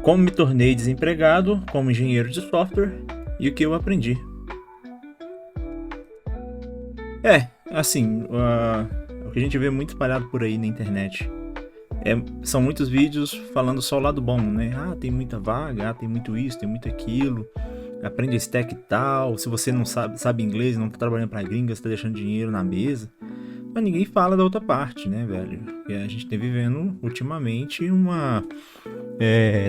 Como me tornei desempregado como engenheiro de software e o que eu aprendi. O que a gente vê muito espalhado por aí na internet. São muitos vídeos falando só o lado bom, né? Tem muita vaga, tem muito isso, tem muito aquilo. Aprende esse tech e tal. Se você não sabe inglês, não tá trabalhando pra gringa, você tá deixando dinheiro na mesa. Mas ninguém fala da outra parte, né, velho? E a gente tá vivendo ultimamente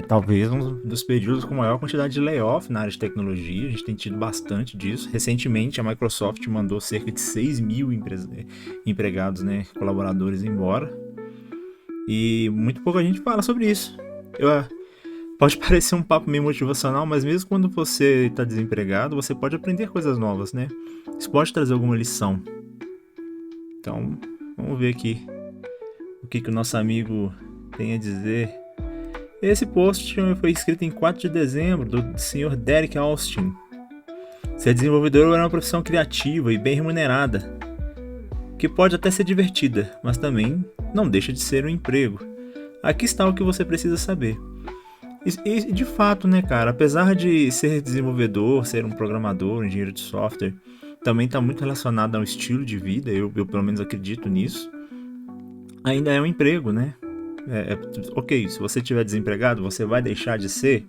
talvez um dos períodos com maior quantidade de layoff na área de tecnologia. A gente tem tido bastante disso. Recentemente, a Microsoft mandou cerca de 6 mil empregados, né, colaboradores embora. E muito pouca gente fala sobre isso. Pode parecer um papo meio motivacional, mas mesmo quando você está desempregado, você pode aprender coisas novas, né? Isso pode trazer alguma lição. Então, vamos ver aqui o que o nosso amigo tem a dizer. Esse post foi escrito em 4 de dezembro do senhor Derek Austin. Ser desenvolvedor é uma profissão criativa e bem remunerada, que pode até ser divertida, mas também não deixa de ser um emprego. Aqui está o que você precisa saber. E de fato, né, cara, apesar de ser desenvolvedor, ser um programador, um engenheiro de software, também está muito relacionado ao estilo de vida, eu pelo menos acredito nisso, ainda é um emprego, né? Ok, se você estiver desempregado, você vai deixar de ser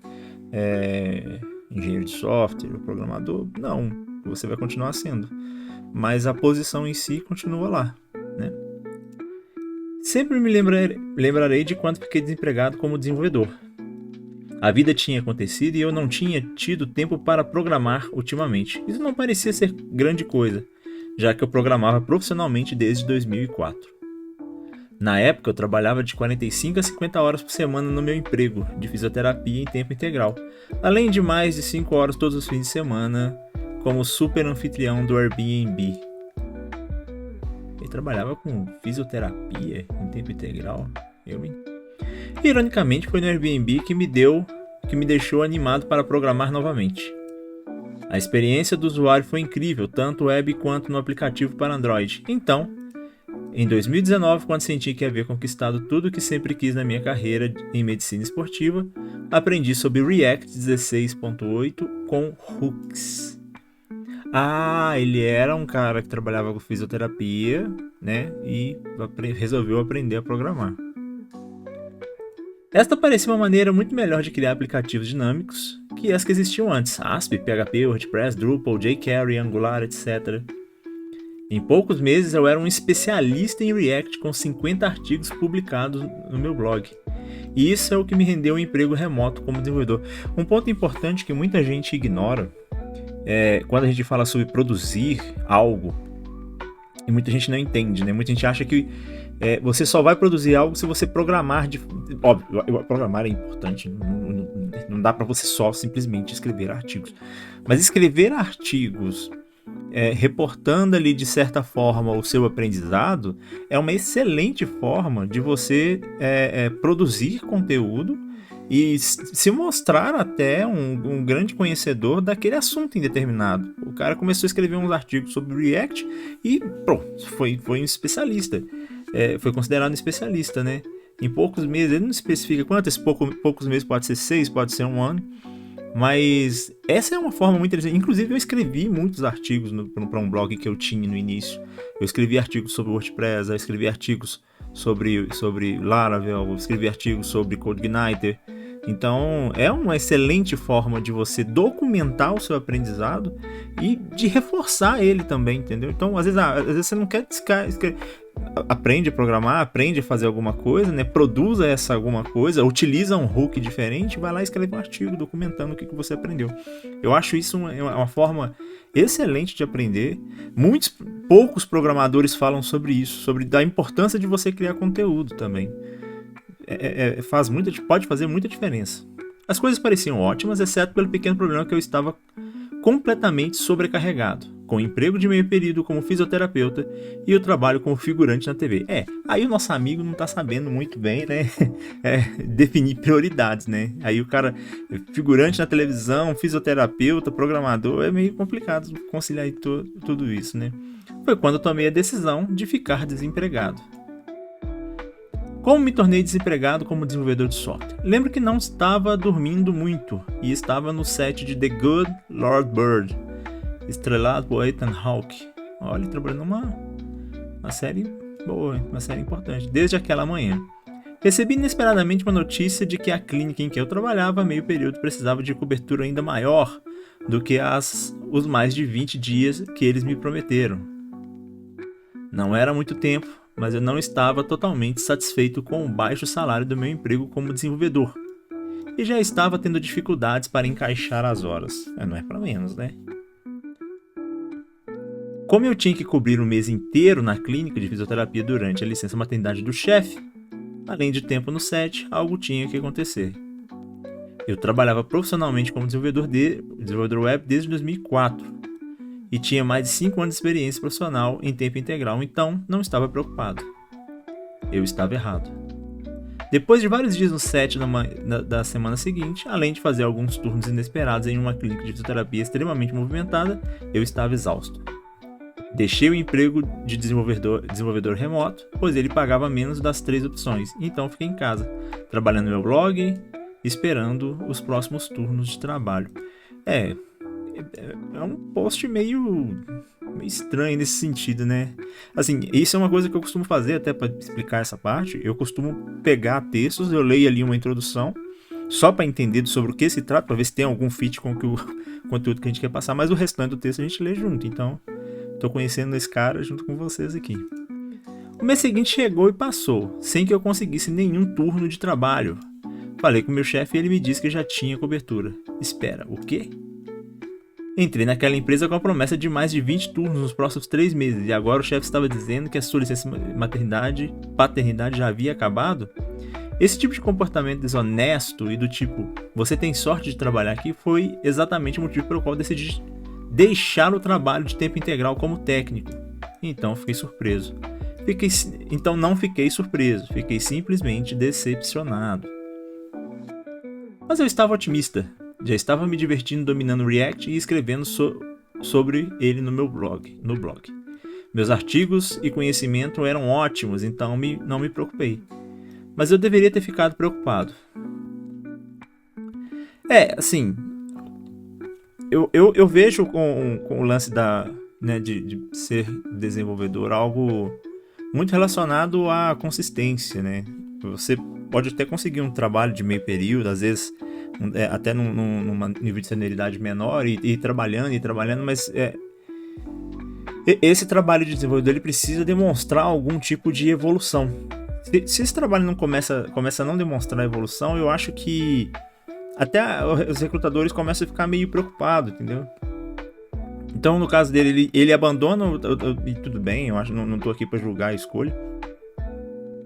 engenheiro de software, programador? Não, você vai continuar sendo. Mas a posição em si continua lá, né? Sempre me lembrarei de quando fiquei desempregado como desenvolvedor. A vida tinha acontecido e eu não tinha tido tempo para programar ultimamente. Isso não parecia ser grande coisa, já que eu programava profissionalmente desde 2004. Na época, eu trabalhava de 45 a 50 horas por semana no meu emprego de fisioterapia em tempo integral, além de mais de 5 horas todos os fins de semana como super anfitrião do Airbnb. Ele trabalhava com fisioterapia em tempo integral? Ironicamente, foi no Airbnb que me deixou animado para programar novamente. A experiência do usuário foi incrível, tanto web quanto no aplicativo para Android. Então, em 2019, quando senti que havia conquistado tudo o que sempre quis na minha carreira em medicina esportiva, aprendi sobre React 16.8 com hooks. Ele era um cara que trabalhava com fisioterapia, né, e resolveu aprender a programar. Esta parecia uma maneira muito melhor de criar aplicativos dinâmicos que as que existiam antes: ASP, PHP, WordPress, Drupal, jQuery, Angular, etc. Em poucos meses eu era um especialista em React com 50 artigos publicados no meu blog. E isso é o que me rendeu um emprego remoto como desenvolvedor. Um ponto importante que muita gente ignora quando a gente fala sobre produzir algo, e muita gente não entende, né? Muita gente acha que você só vai produzir algo se você programar. Óbvio, programar é importante, não dá para você só simplesmente escrever artigos. Mas escrever artigos reportando ali de certa forma o seu aprendizado é uma excelente forma de você produzir conteúdo e se mostrar até um grande conhecedor daquele assunto indeterminado. O cara começou a escrever uns artigos sobre React e pronto, foi um especialista. Foi considerado um especialista, né? Em poucos meses, ele não especifica quantos, poucos meses, pode ser 6, pode ser 1 ano. Mas essa é uma forma muito interessante. Inclusive eu escrevi muitos artigos para um blog que eu tinha no início. Eu escrevi artigos sobre WordPress, eu escrevi artigos sobre Laravel, eu escrevi artigos sobre CodeIgniter. Então é uma excelente forma de você documentar o seu aprendizado e de reforçar ele também, entendeu? Então às vezes você não quer aprende a programar, aprende a fazer alguma coisa, né? Produza essa alguma coisa, utiliza um hook diferente, vai lá e escreve um artigo documentando o que você aprendeu. Eu acho isso uma forma excelente de aprender. Poucos programadores falam sobre isso, sobre a importância de você criar conteúdo também. Pode fazer muita diferença. As coisas pareciam ótimas, exceto pelo pequeno problema que eu estava completamente sobrecarregado, com o emprego de meio período como fisioterapeuta e o trabalho como figurante na TV. Aí o nosso amigo não tá sabendo muito bem, né, definir prioridades, né? Aí o cara, figurante na televisão, fisioterapeuta, programador, é meio complicado conciliar tudo isso, né? Foi quando eu tomei a decisão de ficar desempregado. Como me tornei desempregado como desenvolvedor de software? Lembro que não estava dormindo muito e estava no set de The Good Lord Bird, estrelado por Ethan Hawke. Olha, trabalhando numa série boa, uma série importante, desde aquela manhã. Recebi inesperadamente uma notícia de que a clínica em que eu trabalhava a meio período precisava de cobertura ainda maior do que os mais de 20 dias que eles me prometeram. Não era muito tempo, mas eu não estava totalmente satisfeito com o baixo salário do meu emprego como desenvolvedor. E já estava tendo dificuldades para encaixar as horas. Não é para menos, né? Como eu tinha que cobrir o mês inteiro na clínica de fisioterapia durante a licença maternidade do chefe, além de tempo no set, algo tinha que acontecer. Eu trabalhava profissionalmente como desenvolvedor web desde 2004 e tinha mais de 5 anos de experiência profissional em tempo integral, então não estava preocupado. Eu estava errado. Depois de vários dias no set da semana seguinte, além de fazer alguns turnos inesperados em uma clínica de fisioterapia extremamente movimentada, eu estava exausto. Deixei o emprego de desenvolvedor remoto, pois ele pagava menos das 3 opções, então fiquei em casa, trabalhando no meu blog, esperando os próximos turnos de trabalho. É um post meio estranho nesse sentido, né? Assim, isso é uma coisa que eu costumo fazer, até para explicar essa parte. Eu costumo pegar textos, eu leio ali uma introdução, só para entender sobre o que se trata, para ver se tem algum fit com o conteúdo que a gente quer passar, mas o restante do texto a gente lê junto. Então, tô conhecendo esse cara junto com vocês aqui. O mês seguinte chegou e passou, sem que eu conseguisse nenhum turno de trabalho. Falei com meu chefe e ele me disse que já tinha cobertura. Espera, o quê? Entrei naquela empresa com a promessa de mais de 20 turnos nos próximos 3 meses e agora o chefe estava dizendo que a sua licença paternidade já havia acabado? Esse tipo de comportamento desonesto e do tipo, você tem sorte de trabalhar aqui, foi exatamente o motivo pelo qual decidi deixar o trabalho de tempo integral como técnico. Então fiquei surpreso. Não fiquei surpreso, fiquei simplesmente decepcionado. Mas eu estava otimista. Já estava me divertindo dominando React e escrevendo sobre ele no meu blog. Meus artigos e conhecimento eram ótimos, então não me preocupei. Mas eu deveria ter ficado preocupado. Assim, eu vejo com o lance de ser desenvolvedor algo muito relacionado à consistência, né? Você pode até conseguir um trabalho de meio período, às vezes até num nível de senioridade menor e trabalhando, mas esse trabalho de desenvolvedor ele precisa demonstrar algum tipo de evolução. Se esse trabalho não começa a não demonstrar evolução, eu acho que até os recrutadores começam a ficar meio preocupados, entendeu? Então, no caso dele, ele abandona, e tudo bem, eu acho, não tô aqui para julgar a escolha,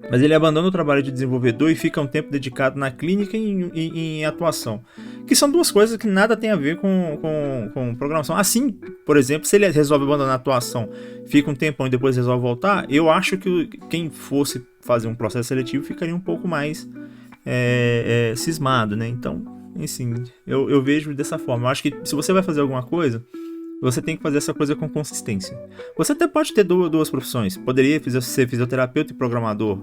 mas ele abandona o trabalho de desenvolvedor e fica um tempo dedicado na clínica e em atuação. Que são duas coisas que nada tem a ver com programação. Assim, por exemplo, se ele resolve abandonar a atuação, fica um tempão e depois resolve voltar, eu acho que quem fosse fazer um processo seletivo ficaria um pouco mais cismado, né? Então, assim, eu vejo dessa forma. Eu acho que se você vai fazer alguma coisa, você tem que fazer essa coisa com consistência. Você até pode ter duas profissões. Poderia ser fisioterapeuta e programador,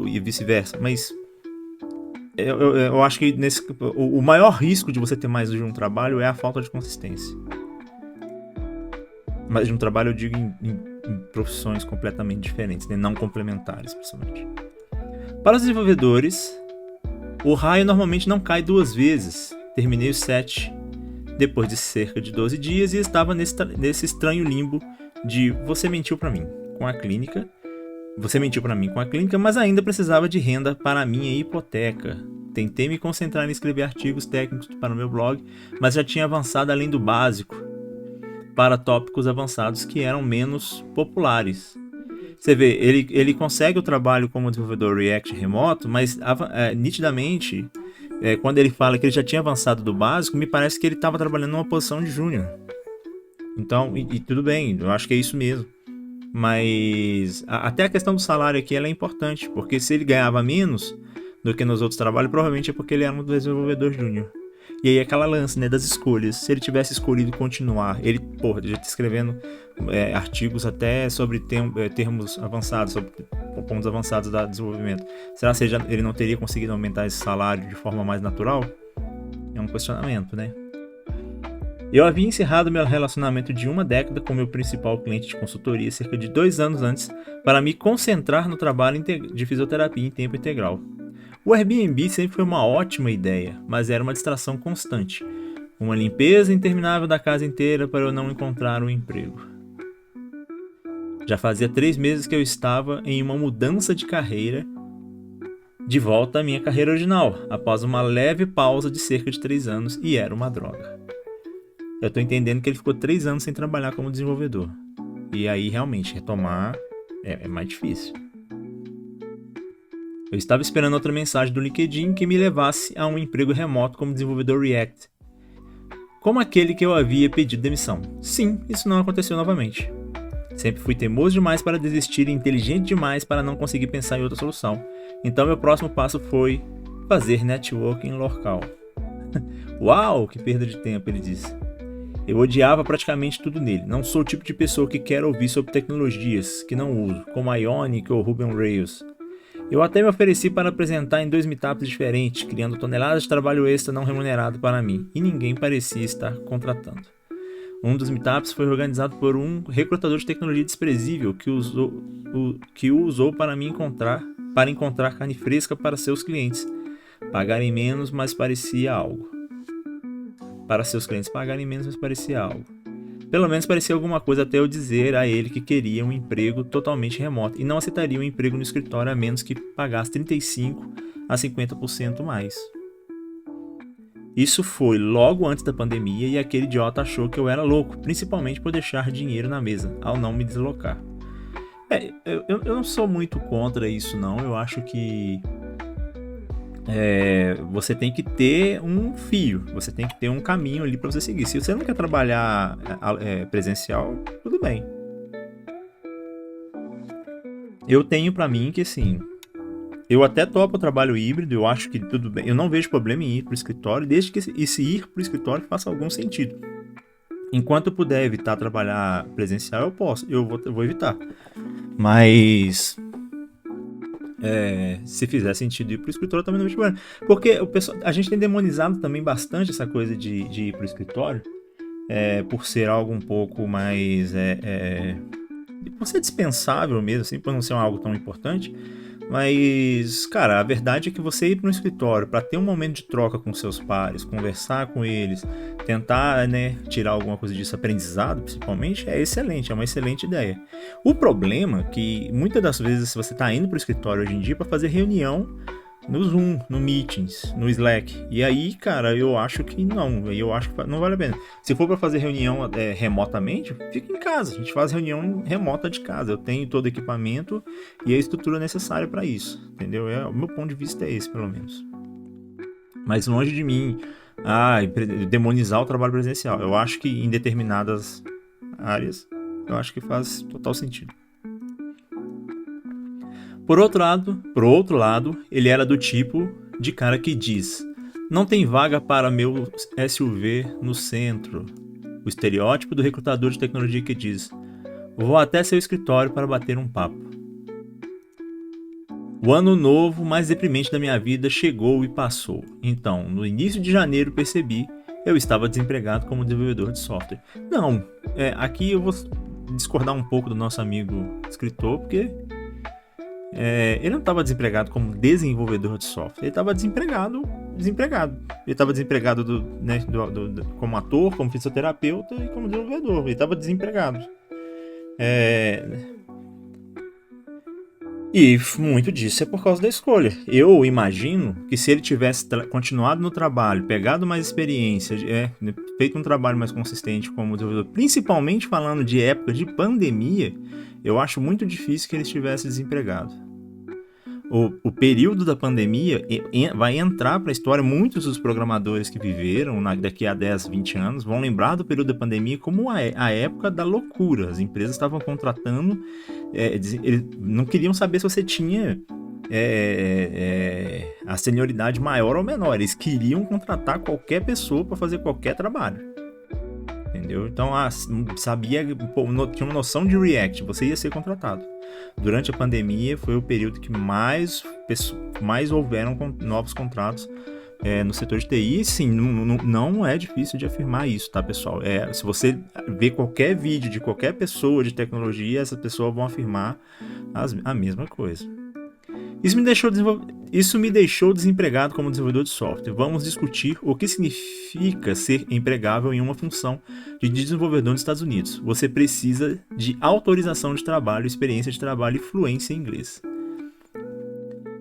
e vice-versa. Mas eu acho que o maior risco de você ter mais de um trabalho é a falta de consistência. Mas de um trabalho eu digo em profissões completamente diferentes, né? Não complementares, principalmente. Para os desenvolvedores, o raio normalmente não cai 2 vezes. Terminei o set depois de cerca de 12 dias e estava nesse estranho limbo de você mentiu para mim com a clínica, mas ainda precisava de renda para a minha hipoteca. Tentei me concentrar em escrever artigos técnicos para o meu blog, mas já tinha avançado além do básico para tópicos avançados que eram menos populares. Você vê, ele consegue o trabalho como desenvolvedor React remoto, mas nitidamente, quando ele fala que ele já tinha avançado do básico, me parece que ele estava trabalhando numa posição de júnior. Então, e tudo bem, eu acho que é isso mesmo. Mas até a questão do salário aqui ela é importante, porque se ele ganhava menos do que nos outros trabalhos, provavelmente é porque ele era um desenvolvedor júnior. E aí aquela lance, né, das escolhas. Se ele tivesse escolhido continuar, ele, porra, já tá escrevendo artigos até sobre termos avançados, sobre pontos avançados do desenvolvimento. Será que ele não teria conseguido aumentar esse salário de forma mais natural? É um questionamento, né? Eu havia encerrado meu relacionamento de 1 década com meu principal cliente de consultoria cerca de 2 anos antes para me concentrar no trabalho de fisioterapia em tempo integral. O Airbnb sempre foi uma ótima ideia, mas era uma distração constante. Uma limpeza interminável da casa inteira para eu não encontrar um emprego. Já fazia 3 meses que eu estava em uma mudança de carreira, de volta à minha carreira original, após uma leve pausa de cerca de 3 anos, e era uma droga. Eu tô entendendo que ele ficou 3 anos sem trabalhar como desenvolvedor. E aí, realmente, retomar é mais difícil. Eu estava esperando outra mensagem do LinkedIn que me levasse a um emprego remoto como desenvolvedor React, como aquele que eu havia pedido demissão. Sim, isso não aconteceu novamente. Sempre fui teimoso demais para desistir e inteligente demais para não conseguir pensar em outra solução. Então meu próximo passo foi fazer networking local. Uau, que perda de tempo, ele disse. Eu odiava praticamente tudo nele. Não sou o tipo de pessoa que quer ouvir sobre tecnologias que não uso, como Ionic ou Ruby on Rails. Eu até me ofereci para apresentar em 2 meetups diferentes, criando toneladas de trabalho extra não remunerado para mim, e ninguém parecia estar contratando. Um dos meetups foi organizado por um recrutador de tecnologia desprezível que o usou para encontrar carne fresca para seus clientes. Pagarem menos, mas parecia algo. Pelo menos parecia alguma coisa até eu dizer a ele que queria um emprego totalmente remoto e não aceitaria um emprego no escritório a menos que pagasse 35% a 50% mais. Isso foi logo antes da pandemia e aquele idiota achou que eu era louco, principalmente por deixar dinheiro na mesa, ao não me deslocar. Eu não sou muito contra isso não, eu acho que você tem que ter um fio, você tem que ter um caminho ali para você seguir. Se você não quer trabalhar presencial, tudo bem. Eu tenho para mim que assim, eu até topo o trabalho híbrido, eu acho que tudo bem. Eu não vejo problema em ir para o escritório, desde que esse ir para o escritório faça algum sentido. Enquanto eu puder evitar trabalhar presencial, eu vou evitar. Mas se fizer sentido ir pro escritório, também não vejo problema. Porque a gente tem demonizado também bastante essa coisa de ir pro escritório, por ser algo um pouco mais por ser dispensável mesmo, assim, por não ser algo tão importante. Mas, cara, a verdade é que você ir para um escritório para ter um momento de troca com seus pares, conversar com eles, tentar, tirar alguma coisa disso, aprendizado principalmente, é excelente, é uma excelente ideia. O problema é que muitas das vezes você está indo para o escritório hoje em dia para fazer reunião no Zoom, no Meetings, no Slack. E aí, cara, eu acho que não vale a pena. Se for para fazer reunião remotamente, fica em casa. A gente faz reunião remota de casa. Eu tenho todo o equipamento e a estrutura necessária para isso, entendeu? O meu ponto de vista é esse, pelo menos. Mas longe de mim demonizar o trabalho presencial. Eu acho que em determinadas áreas, eu acho que faz total sentido. Por outro lado, ele era do tipo de cara que diz: não tem vaga para meu SUV no centro. O estereótipo do recrutador de tecnologia que diz: vou até seu escritório para bater um papo. O ano novo mais deprimente da minha vida chegou e passou. Então, no início de janeiro percebi, eu estava desempregado como desenvolvedor de software. Não, aqui eu vou discordar um pouco do nosso amigo escritor, porque ele não estava desempregado como desenvolvedor de software, ele estava desempregado. Ele estava desempregado como ator, como fisioterapeuta e como desenvolvedor. Ele estava desempregado. E muito disso é por causa da escolha. Eu imagino que se ele tivesse continuado no trabalho, pegado mais experiência, feito um trabalho mais consistente como desenvolvedor, principalmente falando de época de pandemia, eu acho muito difícil que ele estivesse desempregado. O período da pandemia vai entrar para a história. Muitos dos programadores que viveram daqui a 10, 20 anos vão lembrar do período da pandemia como a época da loucura. As empresas estavam contratando, eles não queriam saber se você tinha a senioridade maior ou menor. Eles queriam contratar qualquer pessoa para fazer qualquer trabalho. Entendeu? Então, tinha uma noção de React, você ia ser contratado. Durante a pandemia, foi o período que mais houveram novos contratos no setor de TI. Sim, não é difícil de afirmar isso, tá, pessoal? Se você ver qualquer vídeo de qualquer pessoa de tecnologia, essas pessoas vão afirmar a mesma coisa. Isso me deixou desempregado como desenvolvedor de software. Vamos discutir o que significa ser empregável em uma função de desenvolvedor nos Estados Unidos. Você precisa de autorização de trabalho, experiência de trabalho e fluência em inglês.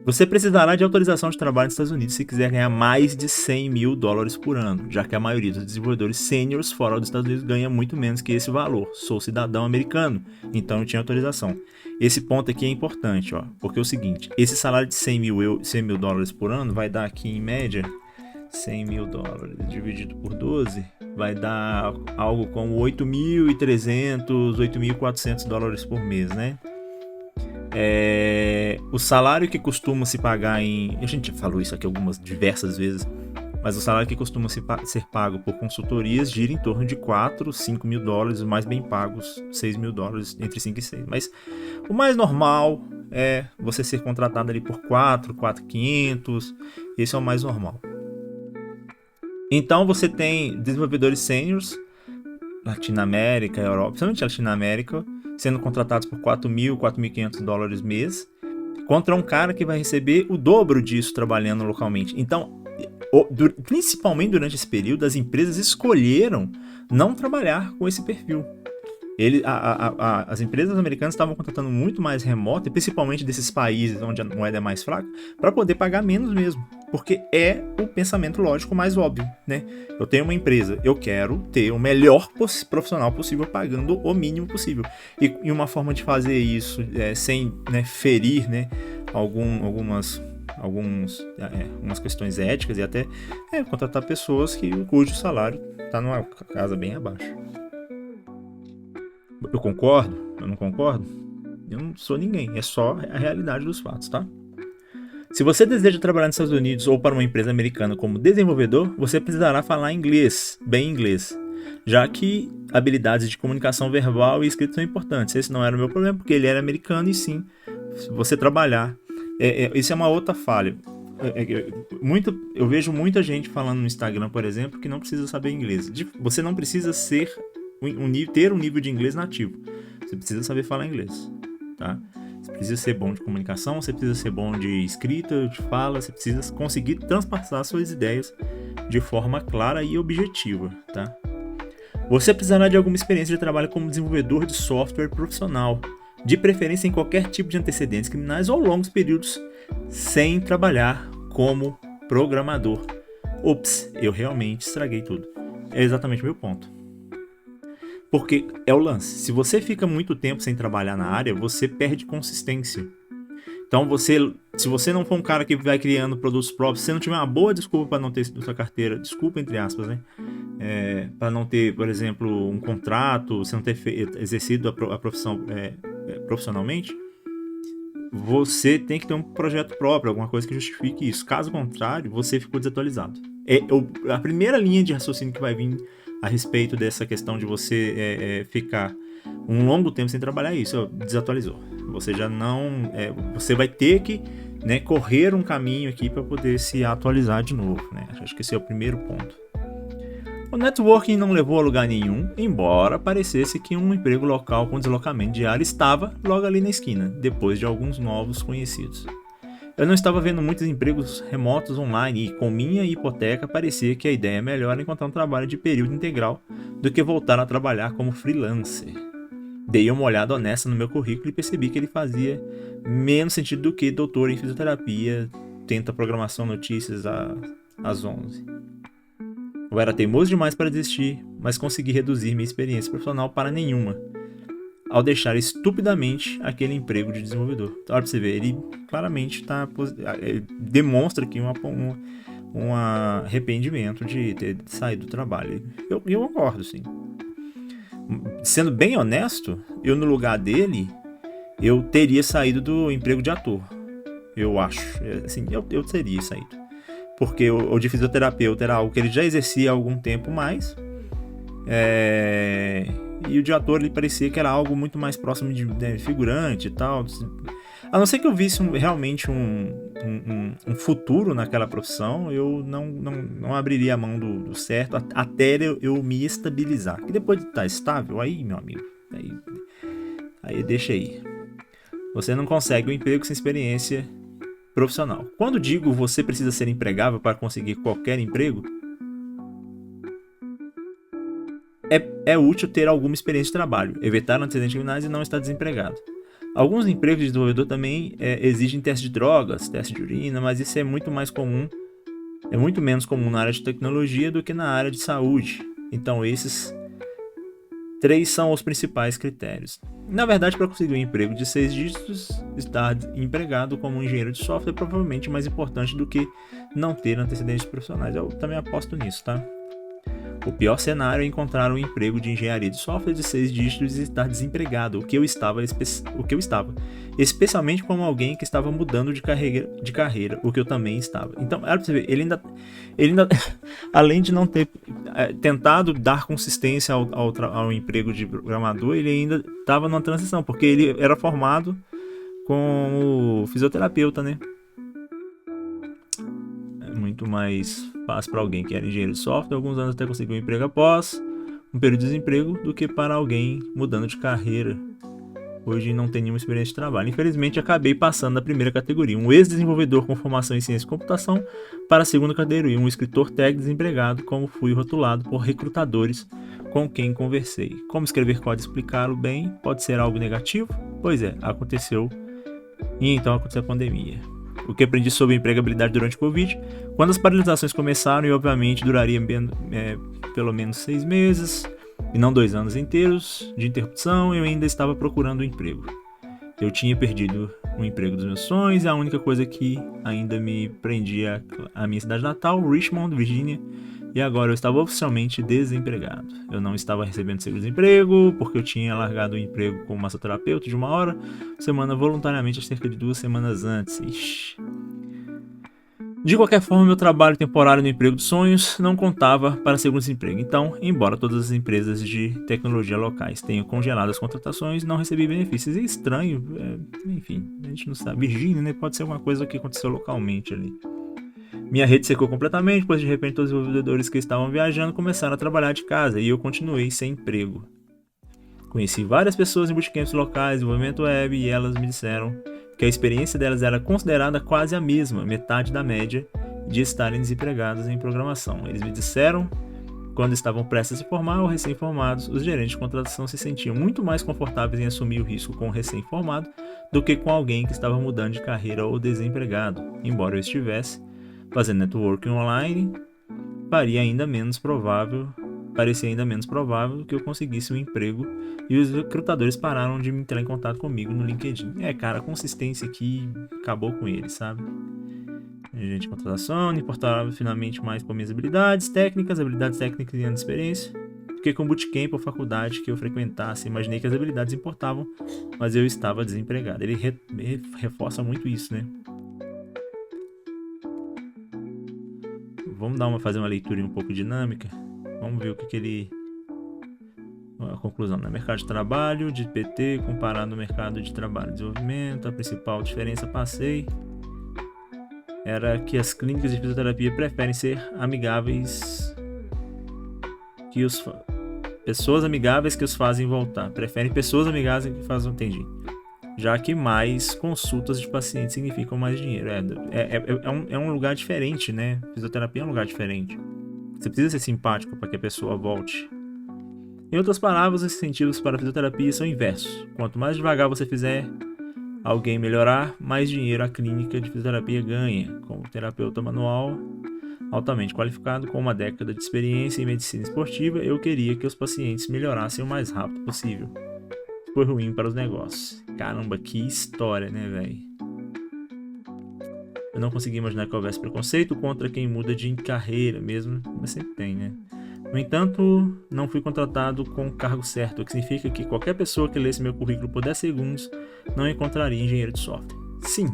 Você precisará de autorização de trabalho nos Estados Unidos se quiser ganhar mais de $100 mil por ano, já que a maioria dos desenvolvedores sêniores fora dos Estados Unidos ganha muito menos que esse valor. Sou cidadão americano, então eu tinha autorização. Esse ponto aqui é importante, ó, porque é o seguinte, esse salário de $100 mil por ano vai dar aqui em média $100 mil dividido por 12 vai dar algo como $8.300, $8.400 por mês, né? O salário que costuma se pagar a gente já falou isso aqui diversas vezes, mas o salário que costuma ser pago por consultorias gira em torno de $4, $5 mil, os mais bem pagos $6 mil, entre 5 e 6. Mas o mais normal é você ser contratado ali por 4.500, esse é o mais normal. Então você tem desenvolvedores sêniores, Latinoamérica, Europa, principalmente Latinoamérica, sendo contratados por $4.000, $4.500 mês, contra um cara que vai receber o dobro disso trabalhando localmente. Então, principalmente durante esse período, as empresas escolheram não trabalhar com esse perfil. As empresas americanas estavam contratando muito mais remoto, e principalmente desses países onde a moeda é mais fraca, para poder pagar menos mesmo, porque é o pensamento lógico mais óbvio, né? Eu tenho uma empresa, eu quero ter o melhor profissional possível pagando o mínimo possível, e uma forma de fazer isso sem ferir, né, algumas questões éticas, e até contratar pessoas cujo salário está numa casa bem abaixo. Eu concordo? Eu não concordo? Eu não sou ninguém, é só a realidade dos fatos, tá? Se você deseja trabalhar nos Estados Unidos ou para uma empresa americana como desenvolvedor, você precisará falar inglês, bem inglês, já que habilidades de comunicação verbal e escrita são importantes. Esse não era o meu problema, porque ele era americano, e sim, se você trabalhar... isso é uma outra falha. Eu vejo muita gente falando no Instagram, por exemplo, que não precisa saber inglês. Você não precisa ter um nível de inglês nativo. Você precisa saber falar inglês, tá? Você precisa ser bom de comunicação, você precisa ser bom de escrita, de fala, você precisa conseguir transpassar suas ideias de forma clara e objetiva, tá? Você precisará de alguma experiência de trabalho como desenvolvedor de software profissional, de preferência em qualquer tipo de antecedentes criminais ou longos períodos sem trabalhar como programador. Ops, eu realmente estraguei tudo. É exatamente o meu ponto. Porque é o lance, se você fica muito tempo sem trabalhar na área, você perde consistência. Então, se você não for um cara que vai criando produtos próprios, se você não tiver uma boa desculpa para não ter sua carteira, desculpa entre aspas, né? Para não ter, por exemplo, um contrato, você não ter exercido a profissão profissionalmente, você tem que ter um projeto próprio, alguma coisa que justifique isso. Caso contrário, você ficou desatualizado. A primeira linha de raciocínio que vai vir a respeito dessa questão de você ficar um longo tempo sem trabalhar, isso desatualizou. Você já não... você vai ter que correr um caminho aqui para poder se atualizar de novo, né? Acho que esse é o primeiro ponto. O networking não levou a lugar nenhum, embora parecesse que um emprego local com deslocamento diário estava logo ali na esquina, depois de alguns novos conhecidos. Eu não estava vendo muitos empregos remotos online e, com minha hipoteca, parecia que a ideia é melhor encontrar um trabalho de período integral do que voltar a trabalhar como freelancer. Dei uma olhada honesta no meu currículo e percebi que ele fazia menos sentido do que doutor em fisioterapia, tenta programação notícias às 11. Eu era teimoso demais para desistir, mas consegui reduzir minha experiência profissional para nenhuma, ao deixar estupidamente aquele emprego de desenvolvedor. Então, olha pra você ver, ele claramente demonstra aqui um arrependimento de ter saído do trabalho. Eu concordo, sim. Sendo bem honesto, eu no lugar dele, eu teria saído do emprego de ator. eu acho. Assim, eu teria saído. Porque o de fisioterapeuta era algo que ele já exercia há algum tempo mais. E o de ator, ele parecia que era algo muito mais próximo de figurante e tal. A não ser que eu visse realmente um futuro naquela profissão, eu não abriria a mão do certo até eu me estabilizar. E depois de estar estável, aí, meu amigo, aí deixa aí. Você não consegue um emprego sem experiência profissional. Quando digo você precisa ser empregável para conseguir qualquer emprego, é útil ter alguma experiência de trabalho, evitar antecedentes criminais e não estar desempregado. Alguns empregos de desenvolvedor também exigem teste de drogas, teste de urina, mas isso é muito menos comum na área de tecnologia do que na área de saúde. Então esses 3 são os principais critérios. Na verdade, para conseguir um emprego de 6 dígitos, estar empregado como um engenheiro de software é provavelmente mais importante do que não ter antecedentes profissionais. Eu também aposto nisso, tá? O pior cenário é encontrar um emprego de engenharia de software de 6 dígitos e estar desempregado, o que eu estava, especialmente como alguém que estava mudando de carreira, o que eu também estava. Então, era pra você ver, ele ainda além de não ter tentado dar consistência ao emprego de programador, ele ainda estava numa transição, porque ele era formado como fisioterapeuta, né? Muito mais fácil para alguém que era engenheiro de software, alguns anos até conseguir um emprego após um período de desemprego, do que para alguém mudando de carreira. Hoje não tem nenhuma experiência de trabalho. Infelizmente, acabei passando da primeira categoria, um ex-desenvolvedor com formação em ciência e computação, para a segunda categoria, um escritor tech desempregado, como fui rotulado por recrutadores com quem conversei. Como escrever código e explicá-lo bem pode ser algo negativo? Pois é, aconteceu. E então aconteceu a pandemia. O que aprendi sobre empregabilidade durante o Covid, quando as paralisações começaram, e obviamente duraria pelo menos 6 meses, e não 2 anos inteiros de interrupção, eu ainda estava procurando um emprego. Eu tinha perdido o emprego dos meus sonhos, e a única coisa que ainda me prendia à minha cidade natal, Richmond, Virgínia, e agora eu estava oficialmente desempregado. Eu não estava recebendo seguro-desemprego, porque eu tinha largado o emprego como massoterapeuta de 1 hora, semana voluntariamente há cerca de 2 semanas antes. Ixi. De qualquer forma, meu trabalho temporário no emprego dos sonhos não contava para seguro-desemprego. Então, embora todas as empresas de tecnologia locais tenham congelado as contratações, não recebi benefícios. É estranho, enfim, a gente não sabe. Virgínia, né? Pode ser alguma coisa que aconteceu localmente ali. Minha rede secou completamente, pois de repente todos os desenvolvedores que estavam viajando começaram a trabalhar de casa e eu continuei sem emprego. Conheci várias pessoas em bootcamps locais de desenvolvimento web e elas me disseram que a experiência delas era considerada quase a mesma, metade da média, de estarem desempregadas em programação. Eles me disseram, quando estavam prestes a se formar ou recém-formados, os gerentes de contratação se sentiam muito mais confortáveis em assumir o risco com o recém-formado do que com alguém que estava mudando de carreira ou desempregado, embora eu estivesse fazendo networking online, parecia ainda menos provável que eu conseguisse um emprego, e os recrutadores pararam de entrar em contato comigo no LinkedIn. Cara, a consistência aqui acabou com eles, sabe? Gente de contratação, não importava finalmente mais com minhas habilidades técnicas e anos de experiência, porque com bootcamp ou faculdade que eu frequentasse, imaginei que as habilidades importavam, mas eu estava desempregado. Ele reforça muito isso, né? Vamos fazer uma leitura um pouco dinâmica. Vamos ver o que ele... A conclusão, né? Mercado de trabalho de PT comparado ao mercado de trabalho de desenvolvimento. A principal diferença, passei, era que as clínicas de fisioterapia preferem ser amigáveis que pessoas amigáveis que os fazem voltar. Preferem pessoas amigáveis que fazem entendi. Já que mais consultas de pacientes significam mais dinheiro. É um lugar diferente, né? Fisioterapia é um lugar diferente. Você precisa ser simpático para que a pessoa volte. Em outras palavras, os incentivos para a fisioterapia são inversos. Quanto mais devagar você fizer alguém melhorar, mais dinheiro a clínica de fisioterapia ganha. Como terapeuta manual altamente qualificado, com 1 década de experiência em medicina esportiva, eu queria que os pacientes melhorassem o mais rápido possível. Foi ruim para os negócios. Caramba, que história, né, velho? Eu não consegui imaginar que houvesse preconceito contra quem muda de carreira mesmo, mas sempre tem, né? No entanto, não fui contratado com o cargo certo, o que significa que qualquer pessoa que lesse meu currículo por 10 segundos não encontraria engenheiro de software. Sim,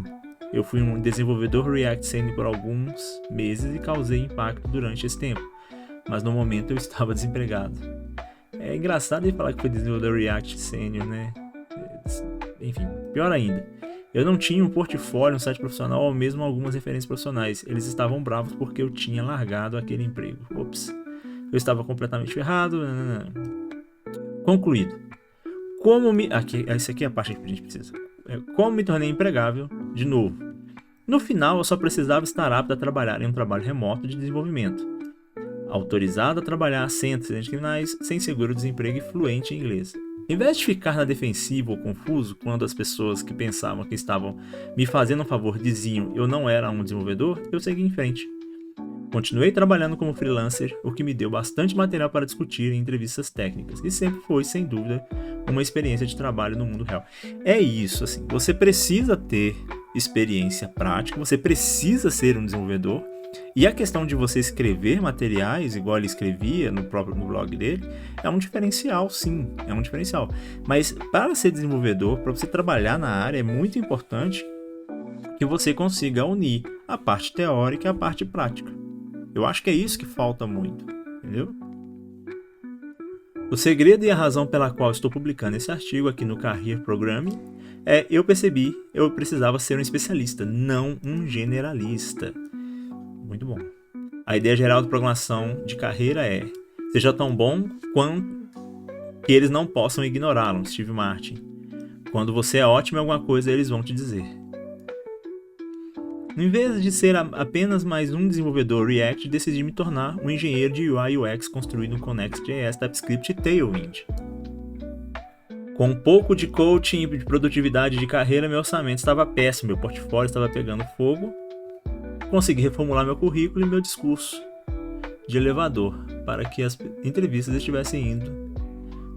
Eu fui um desenvolvedor React sênior por alguns meses e causei impacto durante esse tempo, mas no momento eu estava desempregado. É engraçado ele falar que foi desenvolvedor React sênior, né? Enfim, pior ainda. Eu não tinha um portfólio, um site profissional ou mesmo algumas referências profissionais. Eles estavam bravos porque eu tinha largado aquele emprego. Ops. Eu estava completamente ferrado. Concluído. Essa aqui é a parte que a gente precisa. Como me tornei empregável de novo. No final, eu só precisava estar apto a trabalhar em um trabalho remoto de desenvolvimento. Autorizado a trabalhar sem antecedentes criminais, sem seguro-desemprego e fluente em inglês. Em vez de ficar na defensiva ou confuso quando as pessoas que pensavam que estavam me fazendo um favor diziam eu não era um desenvolvedor, eu segui em frente. Continuei trabalhando como freelancer, o que me deu bastante material para discutir em entrevistas técnicas, e sempre foi, sem dúvida, uma experiência de trabalho no mundo real. É isso, assim, você precisa ter experiência prática, você precisa ser um desenvolvedor, e a questão de você escrever materiais, igual ele escrevia no blog dele, é um diferencial, sim, é um diferencial. Mas para ser desenvolvedor, para você trabalhar na área, é muito importante que você consiga unir a parte teórica e a parte prática. Eu acho que é isso que falta muito, entendeu? O segredo e a razão pela qual estou publicando esse artigo aqui no Career Programming eu percebi eu precisava ser um especialista, não um generalista. Muito bom. A ideia geral de programação de carreira é: seja tão bom quanto que eles não possam ignorá-lo, Steve Martin. Quando você é ótimo em alguma coisa, eles vão te dizer. Em vez de ser apenas mais um desenvolvedor React, decidi me tornar um engenheiro de UI UX construído com Next.js, TypeScript e Tailwind. Com um pouco de coaching e de produtividade de carreira, meu orçamento estava péssimo, meu portfólio estava pegando fogo. Consegui reformular meu currículo e meu discurso de elevador para que as entrevistas estivessem indo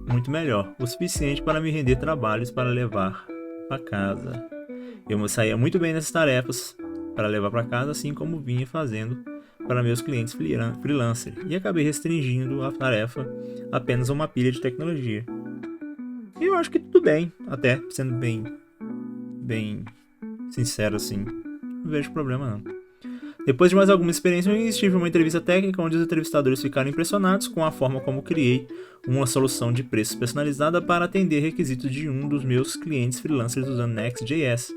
muito melhor, o suficiente para me render trabalhos para levar para casa. Eu me saía muito bem nessas tarefas para levar para casa, assim como vinha fazendo para meus clientes freelancer, e acabei restringindo a tarefa apenas a uma pilha de tecnologia. E eu acho que tudo bem, até sendo bem sincero assim, não vejo problema não. Depois de mais alguma experiência, eu tive uma entrevista técnica onde os entrevistadores ficaram impressionados com a forma como criei uma solução de preços personalizada para atender requisitos de um dos meus clientes freelancers usando Next.js.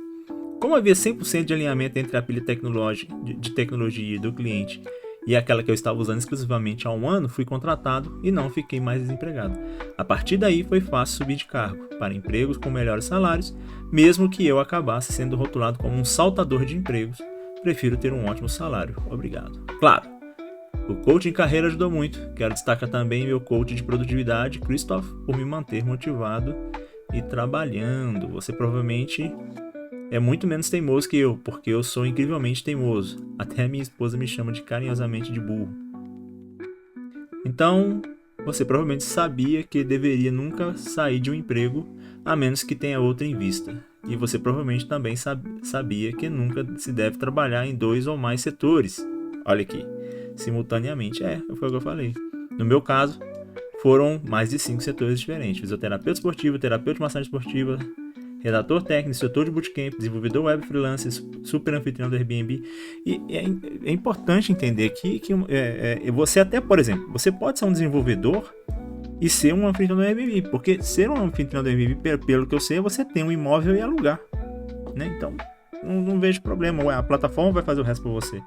Como havia 100% de alinhamento entre a pilha de tecnologia do cliente e aquela que eu estava usando exclusivamente há um ano, fui contratado e não fiquei mais desempregado. A partir daí foi fácil subir de cargo para empregos com melhores salários, mesmo que eu acabasse sendo rotulado como um saltador de empregos. Prefiro ter um ótimo salário, obrigado. Claro, o coaching em carreira ajudou muito. Quero destacar também meu coach de produtividade, Christoph, por me manter motivado e trabalhando. Você provavelmente é muito menos teimoso que eu, porque eu sou incrivelmente teimoso. Até minha esposa me chama carinhosamente de burro. Então, você provavelmente sabia que deveria nunca sair de um emprego, a menos que tenha outro em vista. E você provavelmente também sabia que nunca se deve trabalhar em 2 ou mais setores. Olha aqui, simultaneamente, foi o que eu falei. No meu caso, foram mais de 5 setores diferentes: fisioterapeuta esportivo, terapeuta de massagem esportiva, redator técnico, instrutor de bootcamp, desenvolvedor web freelancer, super anfitrião do Airbnb. E é importante entender que você até, por exemplo, você pode ser um desenvolvedor e ser um anfitrião do Airbnb, porque ser um anfitrião do Airbnb, pelo que eu sei, você tem um imóvel e alugar, né? Então, não vejo problema, a plataforma vai fazer o resto por você.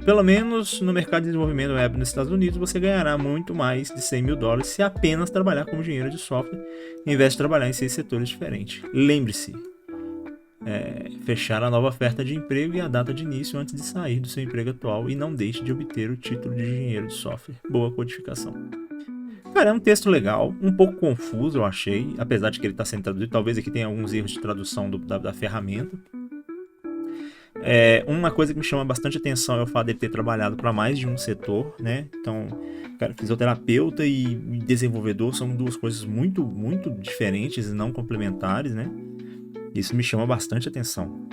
Pelo menos no mercado de desenvolvimento web nos Estados Unidos, você ganhará muito mais de $100 mil se apenas trabalhar como engenheiro de software, em vez de trabalhar em 6 setores diferentes. Lembre-se, fechar a nova oferta de emprego e a data de início antes de sair do seu emprego atual, e não deixe de obter o título de engenheiro de software. Boa codificação. Cara, é um texto legal, um pouco confuso eu achei, apesar de que ele está sendo traduzido. Talvez aqui tenha alguns erros de tradução da ferramenta. Uma coisa que me chama bastante atenção é o fato de ele ter trabalhado para mais de um setor, né? Então, cara, fisioterapeuta e desenvolvedor são duas coisas muito, muito diferentes e não complementares, né? Isso me chama bastante atenção.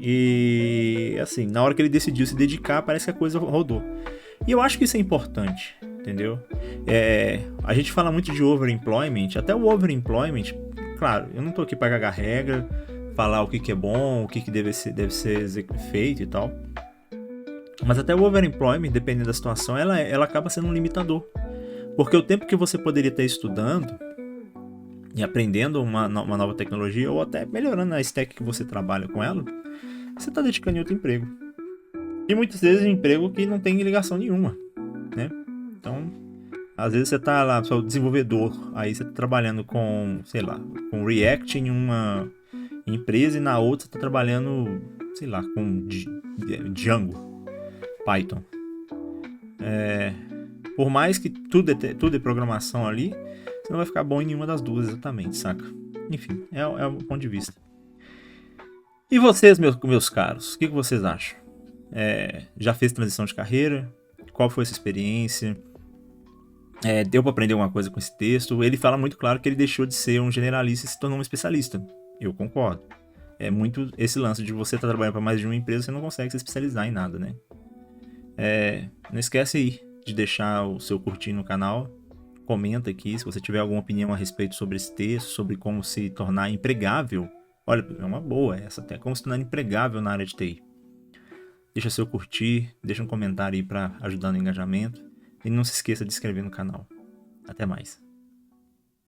E, assim, na hora que ele decidiu se dedicar, parece que a coisa rodou. E eu acho que isso é importante, entendeu? A gente fala muito de overemployment, até o overemployment, claro, eu não tô aqui para cagar regra, falar o que é bom, o que deve ser feito e tal. Mas até o overemployment, dependendo da situação, ela acaba sendo um limitador. Porque o tempo que você poderia estar estudando e aprendendo uma nova tecnologia, ou até melhorando a stack que você trabalha com ela, você está dedicando em outro emprego. E muitas vezes emprego que não tem ligação nenhuma, né? Então, às vezes você tá lá, sou desenvolvedor, aí você tá trabalhando com, sei lá, com React em uma empresa e na outra você tá trabalhando, sei lá, com Django, Python. Por mais que tudo é programação ali, você não vai ficar bom em nenhuma das duas exatamente, saca? Enfim, é o ponto de vista. E vocês, meus caros, o que vocês acham? Já fez transição de carreira? Qual foi essa experiência? Deu pra aprender alguma coisa com esse texto? Ele fala muito claro que ele deixou de ser um generalista e se tornou um especialista. Eu concordo. É muito esse lance de você estar trabalhando para mais de uma empresa, você não consegue se especializar em nada, né? Não esquece aí de deixar o seu curtir no canal. Comenta aqui se você tiver alguma opinião a respeito sobre esse texto, sobre como se tornar empregável. Olha, é uma boa essa até. Como se tornar empregável na área de TI. Deixa seu curtir, deixa um comentário aí para ajudar no engajamento. E não se esqueça de se inscrever no canal. Até mais.